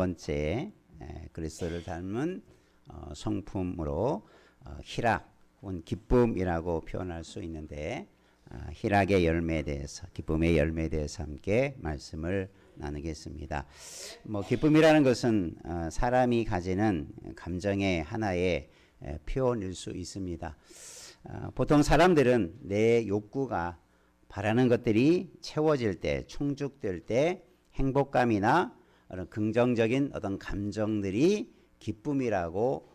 번째 그리스도를 닮은 성품으로 희락 혹은 기쁨이라고 표현할 수 있는데, 희락의 열매에 대해서, 기쁨의 열매에 대해서 함께 말씀을 나누겠습니다. 기쁨이라는 것은 사람이 가지는 감정의 하나의 표현일 수 있습니다. 보통 사람들은 내 욕구가 바라는 것들이 채워질 때, 충족될 때 행복감이나 긍정적인 어떤 감정들이 기쁨이라고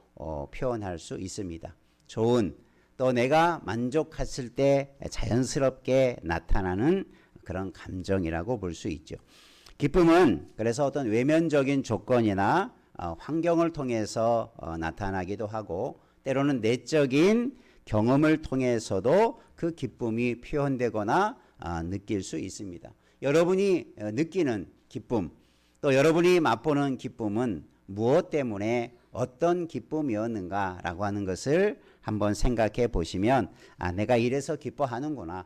표현할 수 있습니다. 좋은, 또 내가 만족했을 때 자연스럽게 나타나는 그런 감정이라고 볼 수 있죠. 기쁨은 그래서 어떤 외면적인 조건이나 환경을 통해서 나타나기도 하고, 때로는 내적인 경험을 통해서도 그 기쁨이 표현되거나 느낄 수 있습니다. 여러분이 느끼는 기쁨, 또 여러분이 맛보는 기쁨은 무엇 때문에 어떤 기쁨이었는가라고 하는 것을 한번 생각해 보시면, 내가 이래서 기뻐하는구나,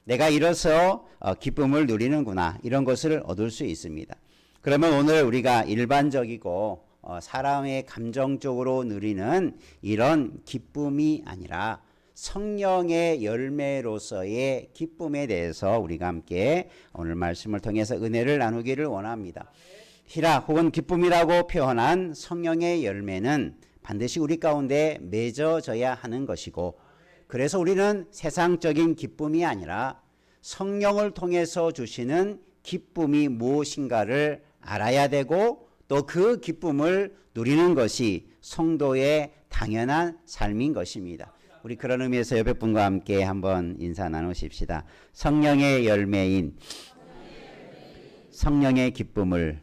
내가 이래서 기쁨을 누리는구나, 이런 것을 얻을 수 있습니다. 그러면 오늘 우리가 일반적이고 사람의 감정적으로 누리는 이런 기쁨이 아니라 성령의 열매로서의 기쁨에 대해서 우리가 함께 오늘 말씀을 통해서 은혜를 나누기를 원합니다. 희락 혹은 기쁨이라고 표현한 성령의 열매는 반드시 우리 가운데 맺어져야 하는 것이고, 그래서 우리는 세상적인 기쁨이 아니라 성령을 통해서 주시는 기쁨이 무엇인가를 알아야 되고, 또 그 기쁨을 누리는 것이 성도의 당연한 삶인 것입니다. 우리 그런 의미에서 옆에 분과 함께 한번 인사 나누십시다. 성령의 열매인 성령의 기쁨을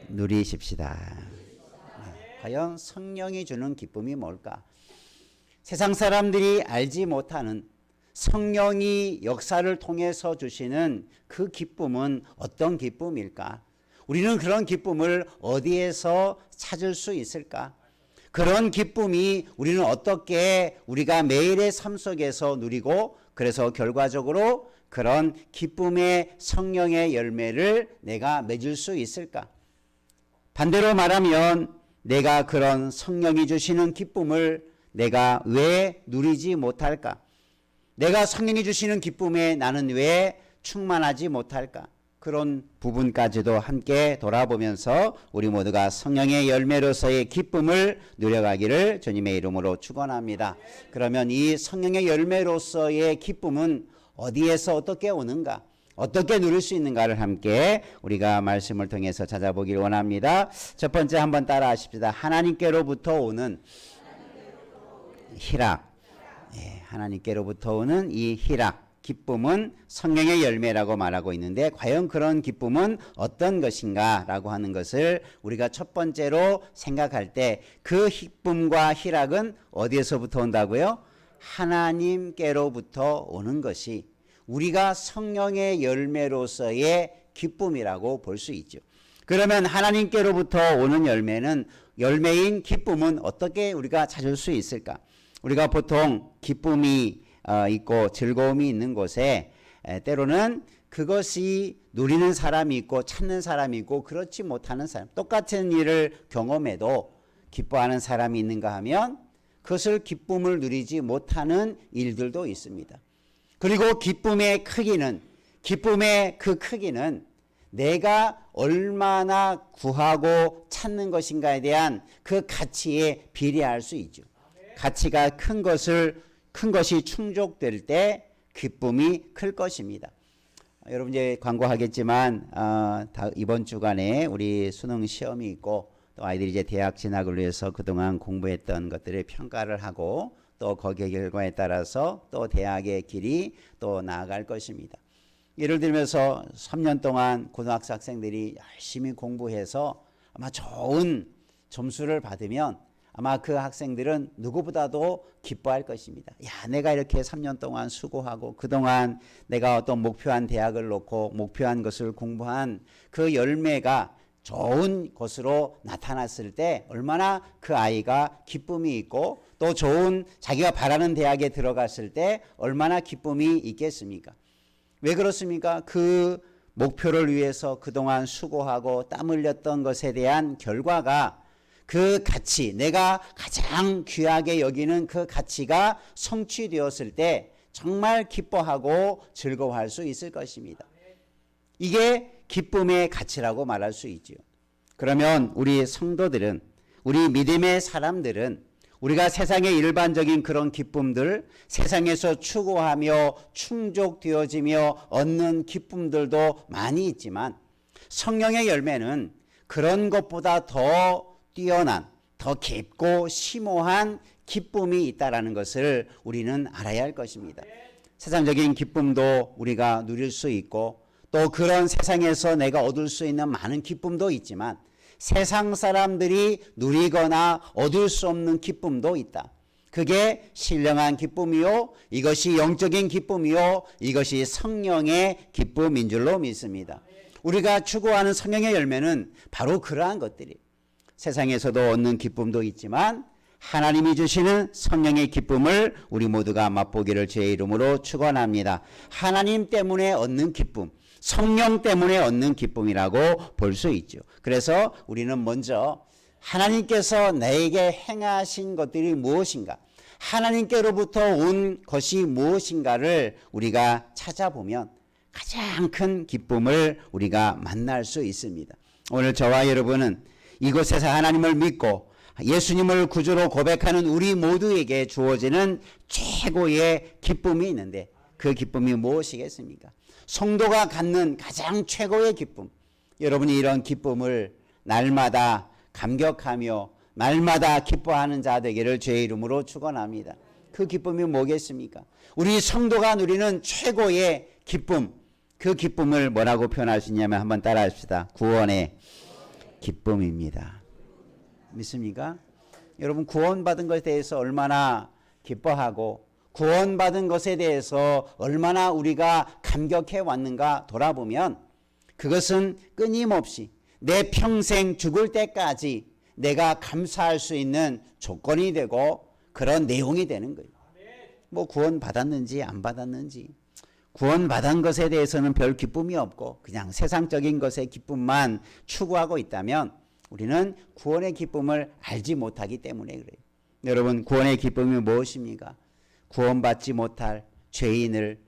누리십시다. 과연 성령이 주는 기쁨이 뭘까? 세상 사람들이 알지 못하는 성령이 역사를 통해서 주시는 그 기쁨은 어떤 기쁨일까? 우리는 그런 기쁨을 어디에서 찾을 수 있을까? 그런 기쁨이 우리는 어떻게 우리가 매일의 삶 속에서 누리고, 그래서 결과적으로 그런 기쁨의 성령의 열매를 내가 맺을 수 있을까? 반대로 말하면 내가 그런 성령이 주시는 기쁨을 내가 왜 누리지 못할까? 내가 성령이 주시는 기쁨에 나는 왜 충만하지 못할까? 그런 부분까지도 함께 돌아보면서 우리 모두가 성령의 열매로서의 기쁨을 누려가기를 주님의 이름으로 축원합니다. 그러면 이 성령의 열매로서의 기쁨은 어디에서 어떻게 오는가? 어떻게 누릴 수 있는가를 함께 우리가 말씀을 통해서 찾아보길 원합니다. 첫 번째 한번 따라 하십시다. 하나님께로부터 오는 희락. 하나님께로부터 오는 이 희락, 기쁨은 성령의 열매라고 말하고 있는데, 과연 그런 기쁨은 어떤 것인가 라고 하는 것을 우리가 첫 번째로 생각할 때, 그 기쁨과 희락은 어디에서부터 온다고요? 하나님께로부터 오는 것이 우리가 성령의 열매로서의 기쁨이라고 볼 수 있죠. 그러면 하나님께로부터 오는 열매인 기쁨은 어떻게 우리가 찾을 수 있을까? 우리가 보통 기쁨이 있고 즐거움이 있는 곳에 때로는 그것이 누리는 사람이 있고 찾는 사람이 있고, 그렇지 못하는 사람, 똑같은 일을 경험해도 기뻐하는 사람이 있는가 하면 그것을 기쁨을 누리지 못하는 일들도 있습니다. 그리고 기쁨의 그 크기는 내가 얼마나 구하고 찾는 것인가에 대한 그 가치에 비례할 수 있죠. 가치가 큰 것이 충족될 때 기쁨이 클 것입니다. 여러분 이제 광고하겠지만 이번 주간에 우리 수능 시험이 있고, 또 아이들이 이제 대학 진학을 위해서 그동안 공부했던 것들을 평가를 하고, 또 거기에 결과에 따라서 또 대학의 길이 또 나아갈 것입니다. 예를 들면서 3년 동안 고등학생 학생들이 열심히 공부해서 아마 좋은 점수를 받으면 아마 그 학생들은 누구보다도 기뻐할 것입니다. 야, 내가 이렇게 3년 동안 수고하고 그동안 내가 어떤 목표한 대학을 놓고 목표한 것을 공부한 그 열매가 좋은 것으로 나타났을 때 얼마나 그 아이가 기쁨이 있고, 또 좋은 자기가 바라는 대학에 들어갔을 때 얼마나 기쁨이 있겠습니까? 왜 그렇습니까? 그 목표를 위해서 그동안 수고하고 땀 흘렸던 것에 대한 결과가 그 가치, 내가 가장 귀하게 여기는 그 가치가 성취되었을 때 정말 기뻐하고 즐거워할 수 있을 것입니다. 이게 기쁨의 가치라고 말할 수 있죠. 그러면 우리 성도들은, 우리 믿음의 사람들은 우리가 세상의 일반적인 그런 기쁨들, 세상에서 추구하며 충족되어지며 얻는 기쁨들도 많이 있지만 성령의 열매는 그런 것보다 더 뛰어난, 더 깊고 심오한 기쁨이 있다는 것을 우리는 알아야 할 것입니다. 세상적인 기쁨도 우리가 누릴 수 있고 또 그런 세상에서 내가 얻을 수 있는 많은 기쁨도 있지만 세상 사람들이 누리거나 얻을 수 없는 기쁨도 있다. 그게 신령한 기쁨이요, 이것이 영적인 기쁨이요, 이것이 성령의 기쁨인 줄로 믿습니다. 우리가 추구하는 성령의 열매는 바로 그러한 것들이 세상에서도 얻는 기쁨도 있지만 하나님이 주시는 성령의 기쁨을 우리 모두가 맛보기를 주의 이름으로 축원합니다. 하나님 때문에 얻는 기쁨, 성령 때문에 얻는 기쁨이라고 볼 수 있죠. 그래서 우리는 먼저 하나님께서 나에게 행하신 것들이 무엇인가, 하나님께로부터 온 것이 무엇인가를 우리가 찾아보면 가장 큰 기쁨을 우리가 만날 수 있습니다. 오늘 저와 여러분은 이곳에서 하나님을 믿고 예수님을 구주로 고백하는 우리 모두에게 주어지는 최고의 기쁨이 있는데 그 기쁨이 무엇이겠습니까? 성도가 갖는 가장 최고의 기쁨, 여러분이 이런 기쁨을 날마다 감격하며 날마다 기뻐하는 자 되기를 주의 이름으로 축원합니다. 그 기쁨이 뭐겠습니까? 우리 성도가 누리는 최고의 기쁨, 그 기쁨을 뭐라고 표현할 수 있냐면 한번 따라합시다. 구원의 기쁨입니다. 믿습니까? 여러분, 구원받은 것에 대해서 얼마나 기뻐하고 구원받은 것에 대해서 얼마나 우리가 감격해 왔는가 돌아보면 그것은 끊임없이 내 평생 죽을 때까지 내가 감사할 수 있는 조건이 되고 그런 내용이 되는 거예요. 뭐 구원받았는지 안 받았는지, 구원받은 것에 대해서는 별 기쁨이 없고 그냥 세상적인 것의 기쁨만 추구하고 있다면 우리는 구원의 기쁨을 알지 못하기 때문에 그래요. 여러분, 구원의 기쁨이 무엇입니까? 구원받지 못할 죄인을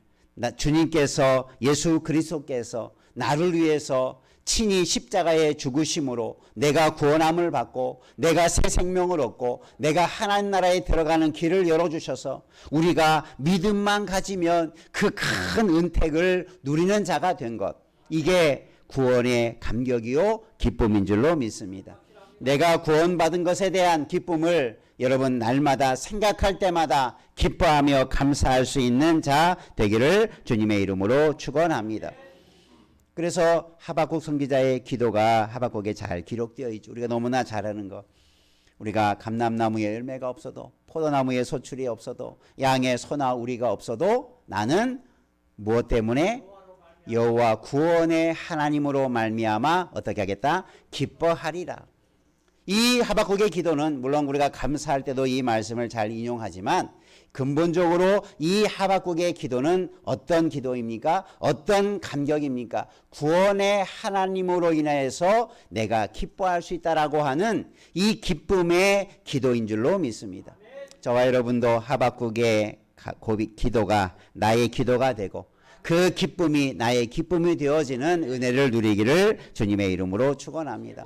주님께서, 예수 그리스도께서 나를 위해서 친히 십자가에 죽으심으로 내가 구원함을 받고 내가 새 생명을 얻고 내가 하나님 나라에 들어가는 길을 열어주셔서 우리가 믿음만 가지면 그 큰 은택을 누리는 자가 된 것, 이게 구원의 감격이요 기쁨인 줄로 믿습니다. 내가 구원받은 것에 대한 기쁨을 여러분 날마다 생각할 때마다 기뻐하며 감사할 수 있는 자 되기를 주님의 이름으로 축원합니다. 그래서 하박국 선지자의 기도가 하박국에 잘 기록되어 있죠. 우리가 너무나 잘 아는 거, 우리가 감람나무에 열매가 없어도 포도나무에 소출이 없어도 양의 소나 우리가 없어도 나는 무엇 때문에? 여호와 구원의 하나님으로 말미암아 어떻게 하겠다? 기뻐하리라. 이 하박국의 기도는 물론 우리가 감사할 때도 이 말씀을 잘 인용하지만 근본적으로 이 하박국의 기도는 어떤 기도입니까? 어떤 감격입니까? 구원의 하나님으로 인하여서 내가 기뻐할 수 있다라고 하는 이 기쁨의 기도인 줄로 믿습니다. 저와 여러분도 하박국의 기도가 나의 기도가 되고 그 기쁨이 나의 기쁨이 되어지는 은혜를 누리기를 주님의 이름으로 축원합니다.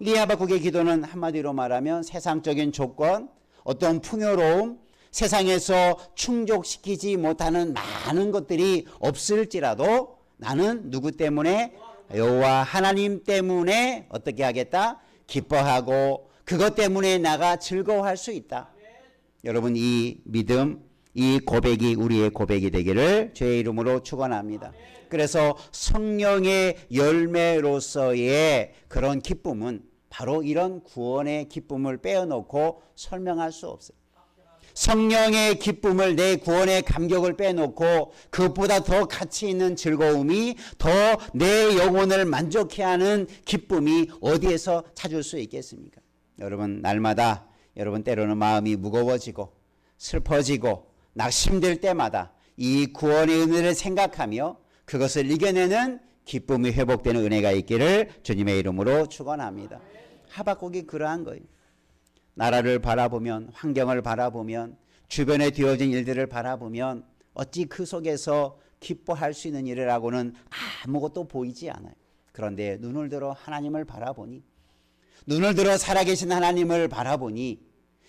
이 하박국의 기도는 한마디로 말하면 세상적인 조건, 어떤 풍요로움, 세상에서 충족시키지 못하는 많은 것들이 없을지라도 나는 누구 때문에? 여호와 하나님 때문에 어떻게 하겠다? 기뻐하고 그것 때문에 나가 즐거워할 수 있다. 여러분, 이 믿음, 이 고백이 우리의 고백이 되기를 주의 이름으로 축원합니다. 그래서 성령의 열매로서의 그런 기쁨은 바로 이런 구원의 기쁨을 빼어놓고 설명할 수 없어요. 성령의 기쁨을, 내 구원의 감격을 빼놓고 그것보다 더 가치 있는 즐거움이, 더 내 영혼을 만족해 하는 기쁨이 어디에서 찾을 수 있겠습니까? 여러분, 날마다 여러분 때로는 마음이 무거워지고 슬퍼지고 낙심될 때마다 이 구원의 은혜를 생각하며 그것을 이겨내는 기쁨이 회복되는 은혜가 있기를 주님의 이름으로 축원합니다. 하박국이 그러한 거예요. 나라를 바라보면, 환경을 바라보면, 주변에 되어진 일들을 바라보면 어찌 그 속에서 기뻐할 수 있는 일이라고는 아무것도 보이지 않아요. 그런데 눈을 들어 하나님을 바라보니, 눈을 들어 살아계신 하나님을 바라보니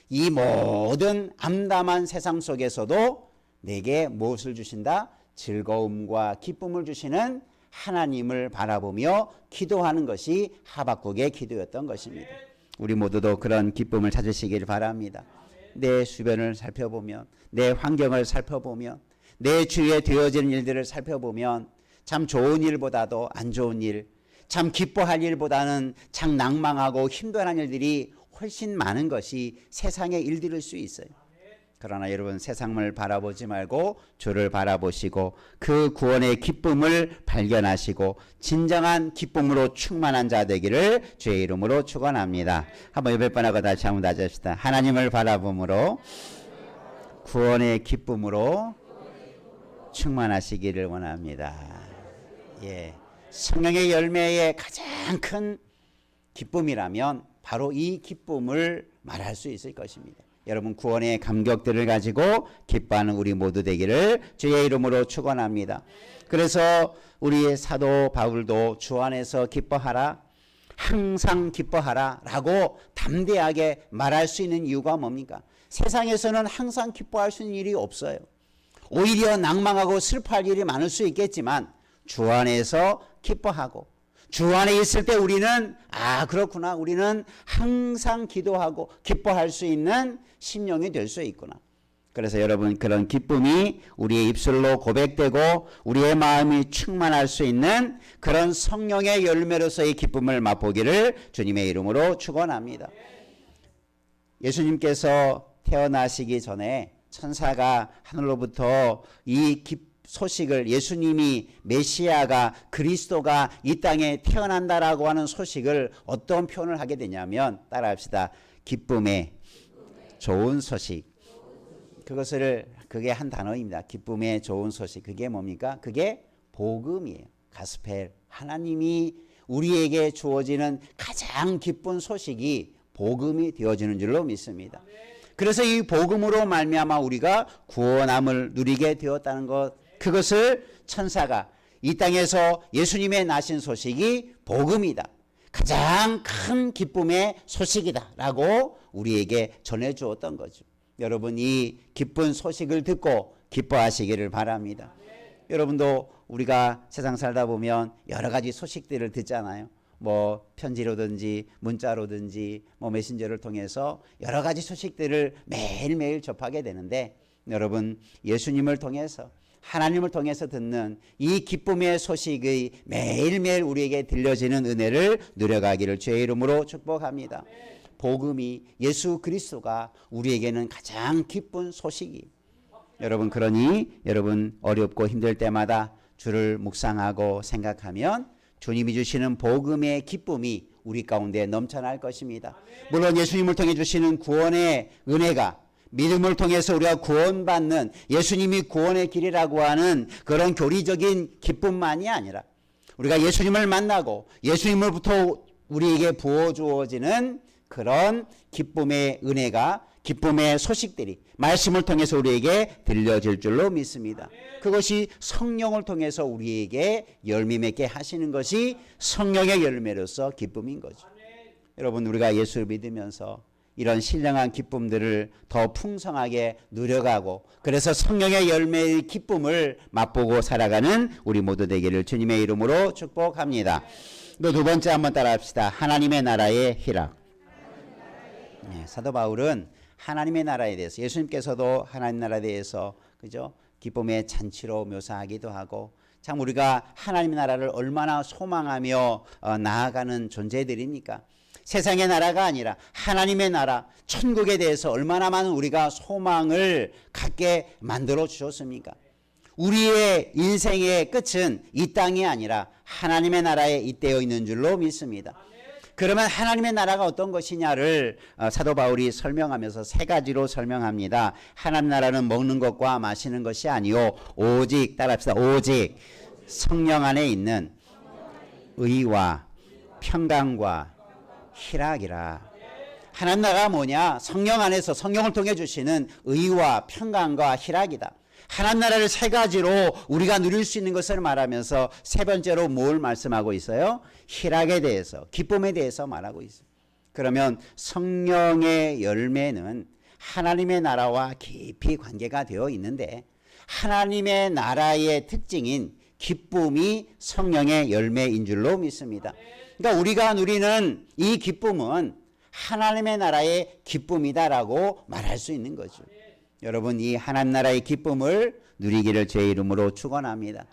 이 모든 암담한 세상 속에서도 내게 무엇을 주신다? 즐거움과 기쁨을 주시는 하나님을 바라보며 기도하는 것이 하박국의 기도였던 것입니다. 우리 모두도 그런 기쁨을 찾으시길 바랍니다. 내 주변을 살펴보면, 내 환경을 살펴보면, 내 주위에 되어지는 일들을 살펴보면 참 좋은 일보다도 안 좋은 일, 참 기뻐할 일보다는 참 낭망하고 힘들어하는 일들이 훨씬 많은 것이 세상의 일들일 수 있어요. 그러나 여러분, 세상을 바라보지 말고 주를 바라보시고 그 구원의 기쁨을 발견하시고 진정한 기쁨으로 충만한 자 되기를 주의 이름으로 축원합니다. 한번 몇 번 하고 다시 한번 다잡시다. 하나님을 바라봄으로 구원의 기쁨으로 충만하시기를 원합니다. 예, 성령의 열매의 가장 큰 기쁨이라면 바로 이 기쁨을 말할 수 있을 것입니다. 여러분, 구원의 감격들을 가지고 기뻐하는 우리 모두 되기를 주의 이름으로 축원합니다. 그래서 우리 사도 바울도 주 안에서 기뻐하라, 항상 기뻐하라 라고 담대하게 말할 수 있는 이유가 뭡니까? 세상에서는 항상 기뻐할 수 있는 일이 없어요. 오히려 낭망하고 슬퍼할 일이 많을 수 있겠지만 주 안에서 기뻐하고 주 안에 있을 때 우리는 그렇구나, 우리는 항상 기도하고 기뻐할 수 있는 심령이 될 수 있구나. 그래서 여러분, 그런 기쁨이 우리의 입술로 고백되고 우리의 마음이 충만할 수 있는 그런 성령의 열매로서의 기쁨을 맛보기를 주님의 이름으로 축원합니다. 예수님께서 태어나시기 전에 천사가 하늘로부터 이 소식을, 예수님이 메시아가, 그리스도가 이 땅에 태어난다라고 하는 소식을 어떤 표현을 하게 되냐면, 따라합시다. 기쁨의 좋은 소식. 그게 한 단어입니다. 기쁨의 좋은 소식. 그게 뭡니까? 그게 복음이에요. 가스펠. 하나님이 우리에게 주어지는 가장 기쁜 소식이 복음이 되어지는 줄로 믿습니다. 그래서 이 복음으로 말미암아 우리가 구원함을 누리게 되었다는 것, 그것을 천사가 이 땅에서 예수님의 나신 소식이 복음이다, 가장 큰 기쁨의 소식이다 라고 우리에게 전해주었던 거죠. 여러분, 이 기쁜 소식을 듣고 기뻐하시기를 바랍니다. 여러분도 우리가 세상 살다 보면 여러 가지 소식들을 듣잖아요. 뭐 편지로든지 문자로든지 뭐 메신저를 통해서 여러 가지 소식들을 매일매일 접하게 되는데, 여러분, 예수님을 통해서, 하나님을 통해서 듣는 이 기쁨의 소식이 매일매일 우리에게 들려지는 은혜를 누려가기를 주의 이름으로 축복합니다. 복음이, 예수 그리스도가 우리에게는 가장 기쁜 소식이. 여러분, 그러니 여러분 어렵고 힘들 때마다 주를 묵상하고 생각하면 주님이 주시는 복음의 기쁨이 우리 가운데 넘쳐날 것입니다. 물론 예수님을 통해 주시는 구원의 은혜가, 믿음을 통해서 우리가 구원받는, 예수님이 구원의 길이라고 하는 그런 교리적인 기쁨만이 아니라 우리가 예수님을 만나고 예수님으로부터 우리에게 부어주어지는 그런 기쁨의 은혜가, 기쁨의 소식들이 말씀을 통해서 우리에게 들려질 줄로 믿습니다. 그것이 성령을 통해서 우리에게 열매 맺게 하시는 것이 성령의 열매로서 기쁨인 거죠. 여러분, 우리가 예수를 믿으면서 이런 신령한 기쁨들을 더 풍성하게 누려가고, 그래서 성령의 열매의 기쁨을 맛보고 살아가는 우리 모두 되기를 주님의 이름으로 축복합니다. 또 두 번째 한번 따라합시다. 하나님의 나라의 희락. 네, 사도 바울은 하나님의 나라에 대해서, 예수님께서도 하나님 나라에 대해서 그죠? 기쁨의 잔치로 묘사하기도 하고, 참 우리가 하나님의 나라를 얼마나 소망하며 나아가는 존재들입니까? 세상의 나라가 아니라 하나님의 나라, 천국에 대해서 얼마나 많은 우리가 소망을 갖게 만들어 주셨습니까? 우리의 인생의 끝은 이 땅이 아니라 하나님의 나라에 잇대어 있는 줄로 믿습니다. 그러면 하나님의 나라가 어떤 것이냐를 사도 바울이 설명하면서 세 가지로 설명합니다. 하나님 나라는 먹는 것과 마시는 것이 아니요 오직, 따라합시다, 오직 성령 안에 있는 의와 평강과 희락이라. 하나님 나라가 뭐냐? 성령 안에서 성령을 통해 주시는 의와 평강과 희락이다. 하나님 나라를 세 가지로 우리가 누릴 수 있는 것을 말하면서 세 번째로 뭘 말씀하고 있어요? 희락에 대해서, 기쁨에 대해서 말하고 있어요. 그러면 성령의 열매는 하나님의 나라와 깊이 관계가 되어 있는데, 하나님의 나라의 특징인 기쁨이 성령의 열매인 줄로 믿습니다. 그러니까 우리가 누리는 이 기쁨은 하나님의 나라의 기쁨이다라고 말할 수 있는 거죠. 여러분, 이 하나님 나라의 기쁨을 누리기를 제 이름으로 축원합니다.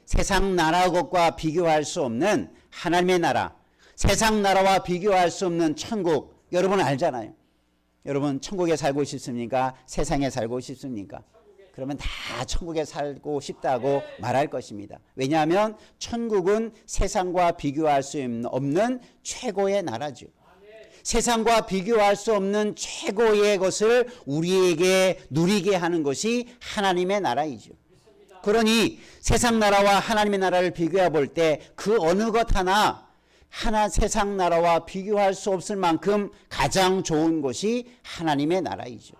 세상 나라 것과 비교할 수 없는 하나님의 나라, 세상 나라와 비교할 수 없는 천국, 여러분 알잖아요. 여러분 천국에 살고 싶습니까? 세상에 살고 싶습니까? 그러면 다 천국에 살고 싶다고 말할 것입니다. 왜냐하면 천국은 세상과 비교할 수 없는 최고의 나라죠. 세상과 비교할 수 없는 최고의 것을 우리에게 누리게 하는 것이 하나님의 나라이죠. 그러니 세상 나라와 하나님의 나라를 비교해 볼 때 그 어느 것 하나 세상 나라와 비교할 수 없을 만큼 가장 좋은 것이 하나님의 나라이죠.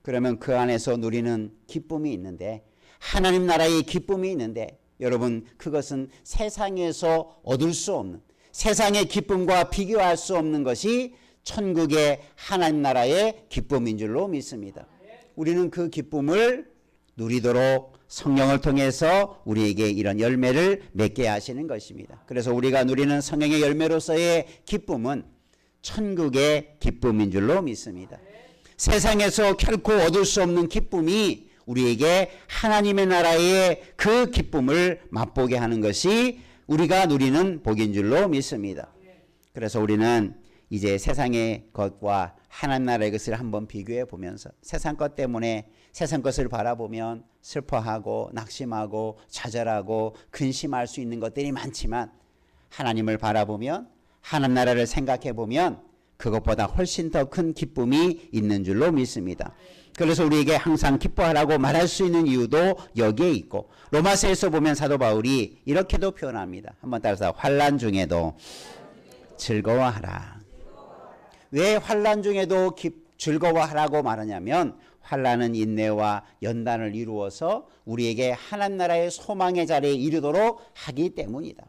그러면 그 안에서 누리는 기쁨이 있는데, 하나님 나라의 기쁨이 있는데, 여러분 그것은 세상에서 얻을 수 없는, 세상의 기쁨과 비교할 수 없는 것이 천국의 하나님 나라의 기쁨인 줄로 믿습니다. 우리는 그 기쁨을 누리도록 성령을 통해서 우리에게 이런 열매를 맺게 하시는 것입니다. 그래서 우리가 누리는 성령의 열매로서의 기쁨은 천국의 기쁨인 줄로 믿습니다. 세상에서 결코 얻을 수 없는 기쁨이 우리에게 하나님의 나라의 그 기쁨을 맛보게 하는 것이 우리가 누리는 복인 줄로 믿습니다. 그래서 우리는 이제 세상의 것과 하나님 나라의 것을 한번 비교해 보면서, 세상 것 때문에 세상 것을 바라보면 슬퍼하고 낙심하고 좌절하고 근심할 수 있는 것들이 많지만, 하나님을 바라보면, 하나님 나라를 생각해 보면 그것보다 훨씬 더 큰 기쁨이 있는 줄로 믿습니다. 그래서 우리에게 항상 기뻐하라고 말할 수 있는 이유도 여기에 있고, 로마서에서 보면 사도 바울이 이렇게도 표현합니다. 한번 따라서, 환난 중에도 즐거워하라. 왜 환난 중에도 즐거워하라고 말하냐면, 환난은 인내와 연단을 이루어서 우리에게 하나님 나라의 소망의 자리에 이르도록 하기 때문이다.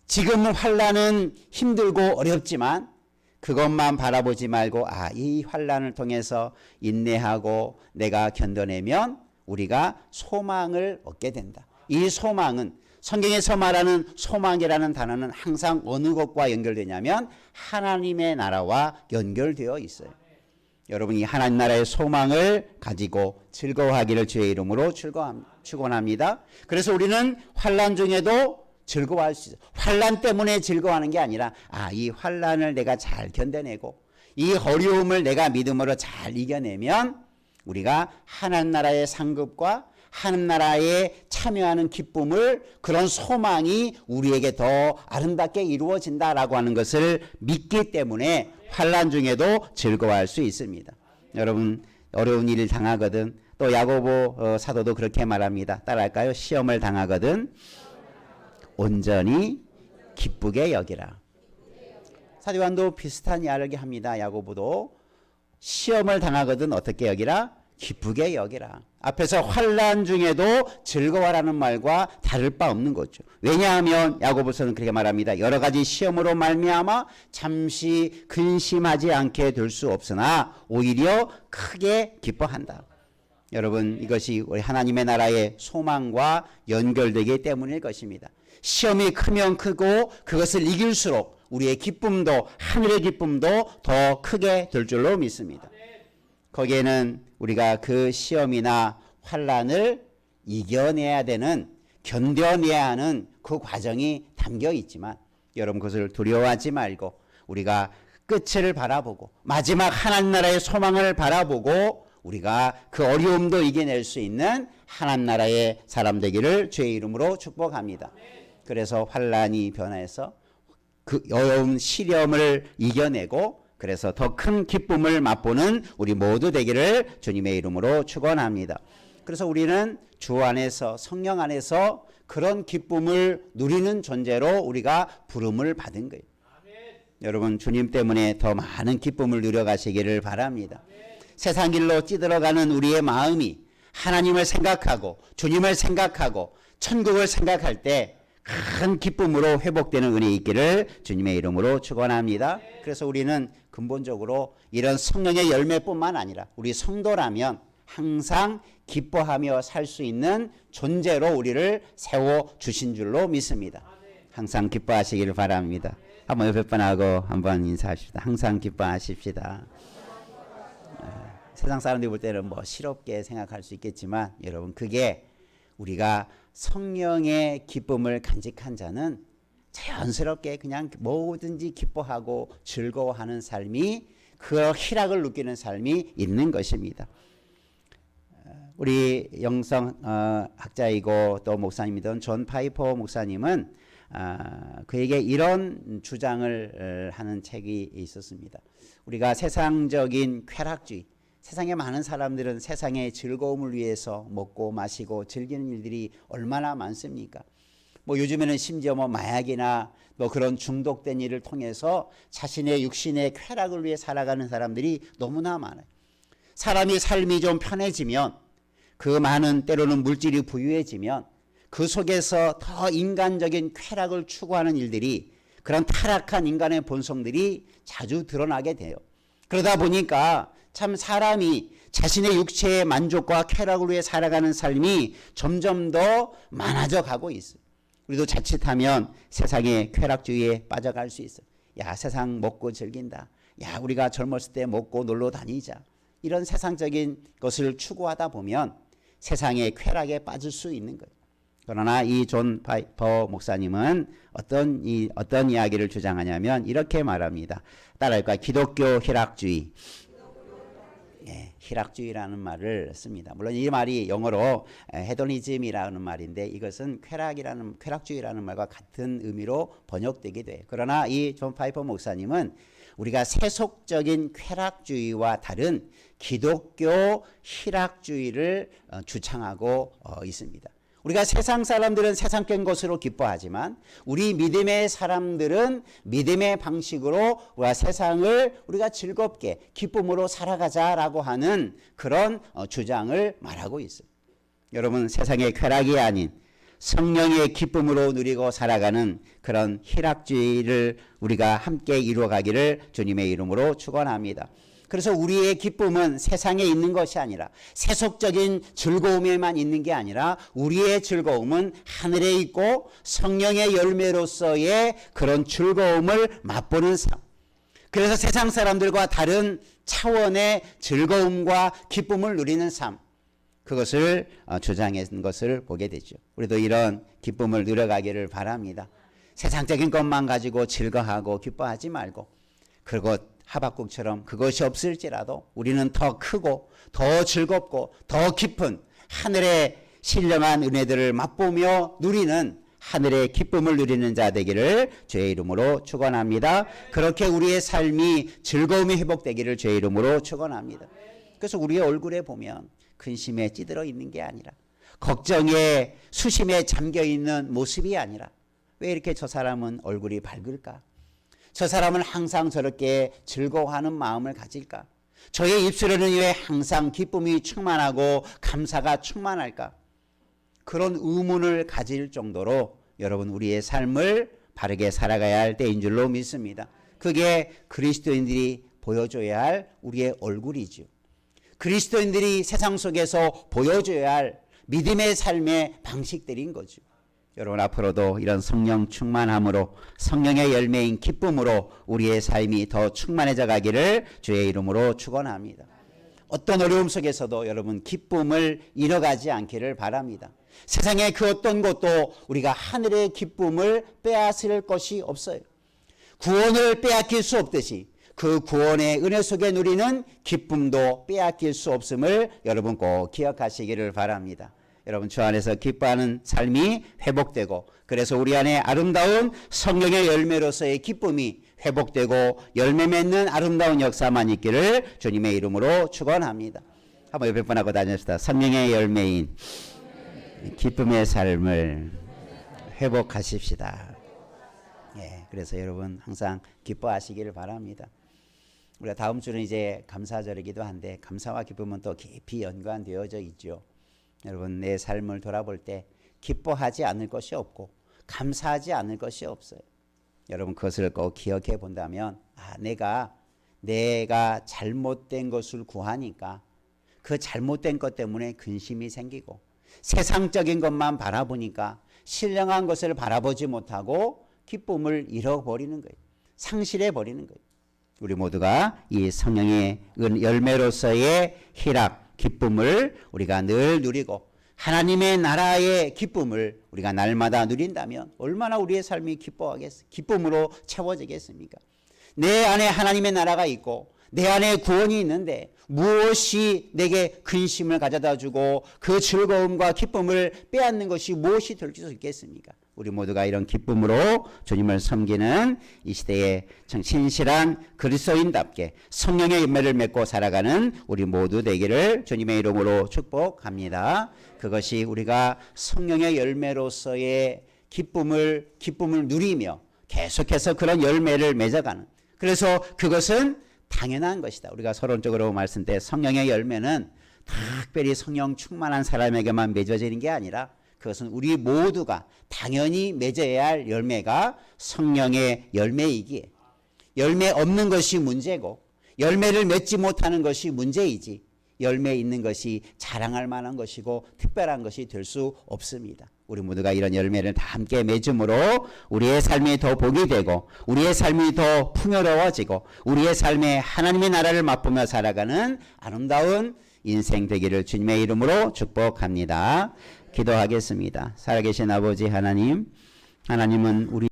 지금 환난은 힘들고 어렵지만 그것만 바라보지 말고, 이 환난을 통해서 인내하고 내가 견뎌내면 우리가 소망을 얻게 된다. 이 소망은, 성경에서 말하는 소망이라는 단어는 항상 어느 것과 연결되냐면 하나님의 나라와 연결되어 있어요. 여러분, 이 하나님 나라의 소망을 가지고 즐거워하기를 주의 이름으로 축원합니다. 그래서 우리는 환난 중에도 즐거워할 수 있어요. 환난 때문에 즐거워하는 게 아니라, 이 환난을 내가 잘 견뎌내고 이 어려움을 내가 믿음으로 잘 이겨내면 우리가 하나님 나라의 상급과 하나님 나라에 참여하는 기쁨을, 그런 소망이 우리에게 더 아름답게 이루어진다라고 하는 것을 믿기 때문에 환난 중에도 즐거워할 수 있습니다. 여러분, 어려운 일을 당하거든, 또 야고보 사도도 그렇게 말합니다. 따라할까요? 시험을 당하거든 온전히 기쁘게 여기라. 사도 요한도 비슷한 이야기를 합니다. 야고보도 시험을 당하거든 어떻게 여기라? 기쁘게 여기라. 앞에서 환난 중에도 즐거워라는 말과 다를 바 없는 거죠. 왜냐하면 야고보서는 그렇게 말합니다. 여러 가지 시험으로 말미암아 잠시 근심하지 않게 될 수 없으나 오히려 크게 기뻐한다. 여러분, 이것이 우리 하나님의 나라의 소망과 연결되기 때문일 것입니다. 시험이 크면 크고 그것을 이길수록 우리의 기쁨도, 하늘의 기쁨도 더 크게 될 줄로 믿습니다. 거기에는 우리가 그 시험이나 환난을 이겨내야 되는, 견뎌내야 하는 그 과정이 담겨 있지만, 여러분 그것을 두려워하지 말고 우리가 끝을 바라보고 마지막 하나님 나라의 소망을 바라보고 우리가 그 어려움도 이겨낼 수 있는 하나님 나라의 사람 되기를 주의 이름으로 축복합니다. 그래서 환난이 변해서 그 어려운 시련을 이겨내고, 그래서 더 큰 기쁨을 맛보는 우리 모두 되기를 주님의 이름으로 축원합니다. 그래서 우리는 주 안에서, 성령 안에서 그런 기쁨을 누리는 존재로 우리가 부름을 받은 거예요. 여러분 주님 때문에 더 많은 기쁨을 누려가시기를 바랍니다. 세상 길로 찌들어가는 우리의 마음이 하나님을 생각하고 주님을 생각하고 천국을 생각할 때 큰 기쁨으로 회복되는 은혜 있기를 주님의 이름으로 축원합니다. 그래서 우리는 근본적으로 이런 성령의 열매뿐만 아니라 우리 성도라면 항상 기뻐하며 살 수 있는 존재로 우리를 세워주신 줄로 믿습니다. 항상 기뻐하시기를 바랍니다. 한번 옆에 분하고 한번 인사하십시다. 항상 기뻐하십시다. 세상 사람들이 볼 때는 뭐 실없게 생각할 수 있겠지만 여러분 그게 우리가 성령의 기쁨을 간직한 자는 자연스럽게 그냥 뭐든지 기뻐하고 즐거워하는 삶이 그 희락을 느끼는 삶이 있는 것입니다. 우리 영성 학자이고 또 목사님이던 존 파이퍼 목사님은 그에게 이런 주장을 하는 책이 있었습니다. 우리가 세상적인 쾌락주의, 세상에 많은 사람들은 세상의 즐거움을 위해서 먹고 마시고 즐기는 일들이 얼마나 많습니까? 뭐 요즘에는 심지어 뭐 마약이나 뭐 그런 중독된 일을 통해서 자신의 육신의 쾌락을 위해 살아가는 사람들이 너무나 많아요. 사람이 삶이 좀 편해지면 그 많은 때로는 물질이 부유해지면 그 속에서 더 인간적인 쾌락을 추구하는 일들이 그런 타락한 인간의 본성들이 자주 드러나게 돼요. 그러다 보니까 참 사람이 자신의 육체의 만족과 쾌락을 위해 살아가는 삶이 점점 더 많아져 가고 있어요. 우리도 자칫하면 세상의 쾌락주의에 빠져갈 수 있어요. 야, 세상 먹고 즐긴다. 야, 우리가 젊었을 때 먹고 놀러 다니자. 이런 세상적인 것을 추구하다 보면 세상의 쾌락에 빠질 수 있는 거예요. 그러나 이 존 파이퍼 목사님은 어떤 이야기를 주장하냐면 이렇게 말합니다. 따라할까요? 기독교 희락주의. 예, 희락주의라는 말을 씁니다. 물론 이 말이 영어로 헤도니즘이라는 말인데 이것은 쾌락주의라는 말과 같은 의미로 번역되게 돼요. 그러나 이 존 파이퍼 목사님은 우리가 세속적인 쾌락주의와 다른 기독교 희락주의를 주창하고 있습니다. 우리가 세상 사람들은 세상적인 것으로 기뻐하지만 우리 믿음의 사람들은 믿음의 방식으로 우리가 세상을 우리가 즐겁게 기쁨으로 살아가자라고 하는 그런 주장을 말하고 있어요. 여러분 세상의 쾌락이 아닌 성령의 기쁨으로 누리고 살아가는 그런 희락주의를 우리가 함께 이루어가기를 주님의 이름으로 축원합니다. 그래서 우리의 기쁨은 세상에 있는 것이 아니라 세속적인 즐거움에만 있는 게 아니라 우리의 즐거움은 하늘에 있고 성령의 열매로서의 그런 즐거움을 맛보는 삶. 그래서 세상 사람들과 다른 차원의 즐거움과 기쁨을 누리는 삶. 그것을 주장한 것을 보게 되죠. 우리도 이런 기쁨을 누려가기를 바랍니다. 세상적인 것만 가지고 즐거워하고 기뻐하지 말고 그리고 하박국처럼 그것이 없을지라도 우리는 더 크고 더 즐겁고 더 깊은 하늘의 신령한 은혜들을 맛보며 누리는 하늘의 기쁨을 누리는 자 되기를 주의 이름으로 축원합니다. 그렇게 우리의 삶이 즐거움이 회복되기를 주의 이름으로 축원합니다. 그래서 우리의 얼굴에 보면 근심에 찌들어 있는 게 아니라 걱정에 수심에 잠겨 있는 모습이 아니라 왜 이렇게 저 사람은 얼굴이 밝을까? 저 사람은 항상 저렇게 즐거워하는 마음을 가질까? 저의 입술에는 왜 항상 기쁨이 충만하고 감사가 충만할까? 그런 의문을 가질 정도로 여러분 우리의 삶을 바르게 살아가야 할 때인 줄로 믿습니다. 그게 그리스도인들이 보여줘야 할 우리의 얼굴이죠. 그리스도인들이 세상 속에서 보여줘야 할 믿음의 삶의 방식들인 거죠. 여러분 앞으로도 이런 성령 충만함으로 성령의 열매인 기쁨으로 우리의 삶이 더 충만해져 가기를 주의 이름으로 축원합니다. 어떤 어려움 속에서도 여러분 기쁨을 잃어가지 않기를 바랍니다. 세상의 그 어떤 것도 우리가 하늘의 기쁨을 빼앗을 것이 없어요. 구원을 빼앗길 수 없듯이 그 구원의 은혜 속에 누리는 기쁨도 빼앗길 수 없음을 여러분 꼭 기억하시기를 바랍니다. 여러분 주 안에서 기뻐하는 삶이 회복되고 그래서 우리 안에 아름다운 성령의 열매로서의 기쁨이 회복되고 열매 맺는 아름다운 역사만 있기를 주님의 이름으로 축원합니다. 한번 옆에 분하고 다녔습니다. 성령의 열매인 기쁨의 삶을 회복하십시다. 예, 그래서 여러분 항상 기뻐하시기를 바랍니다. 우리가 다음 주는 이제 감사절이기도 한데 감사와 기쁨은 또 깊이 연관되어져 있죠. 여러분 내 삶을 돌아볼 때 기뻐하지 않을 것이 없고 감사하지 않을 것이 없어요. 여러분 그것을 꼭 기억해 본다면 내가 잘못된 것을 구하니까 그 잘못된 것 때문에 근심이 생기고 세상적인 것만 바라보니까 신령한 것을 바라보지 못하고 기쁨을 잃어버리는 거예요. 상실해 버리는 거예요. 우리 모두가 이 성령의 열매로서의 희락, 기쁨을 우리가 늘 누리고 하나님의 나라의 기쁨을 우리가 날마다 누린다면 얼마나 우리의 삶이 기쁨으로 채워지겠습니까? 내 안에 하나님의 나라가 있고 내 안에 구원이 있는데 무엇이 내게 근심을 가져다 주고 그 즐거움과 기쁨을 빼앗는 것이 무엇이 될 수 있겠습니까? 우리 모두가 이런 기쁨으로 주님을 섬기는 이 시대에 신실한 그리스도인답게 성령의 열매를 맺고 살아가는 우리 모두 되기를 주님의 이름으로 축복합니다. 그것이 우리가 성령의 열매로서의 기쁨을 누리며 계속해서 그런 열매를 맺어가는, 그래서 그것은 당연한 것이다. 우리가 서론적으로 말씀 때 성령의 열매는 특별히 성령 충만한 사람에게만 맺어지는 게 아니라 그것은 우리 모두가 당연히 맺어야 할 열매가 성령의 열매이기에, 열매 없는 것이 문제고 열매를 맺지 못하는 것이 문제이지 열매 있는 것이 자랑할 만한 것이고 특별한 것이 될 수 없습니다. 우리 모두가 이런 열매를 다 함께 맺음으로 우리의 삶이 더 복이 되고 우리의 삶이 더 풍요로워지고 우리의 삶에 하나님의 나라를 맛보며 살아가는 아름다운 인생 되기를 주님의 이름으로 축복합니다. 기도하겠습니다. 살아계신 아버지 하나님, 하나님은 우리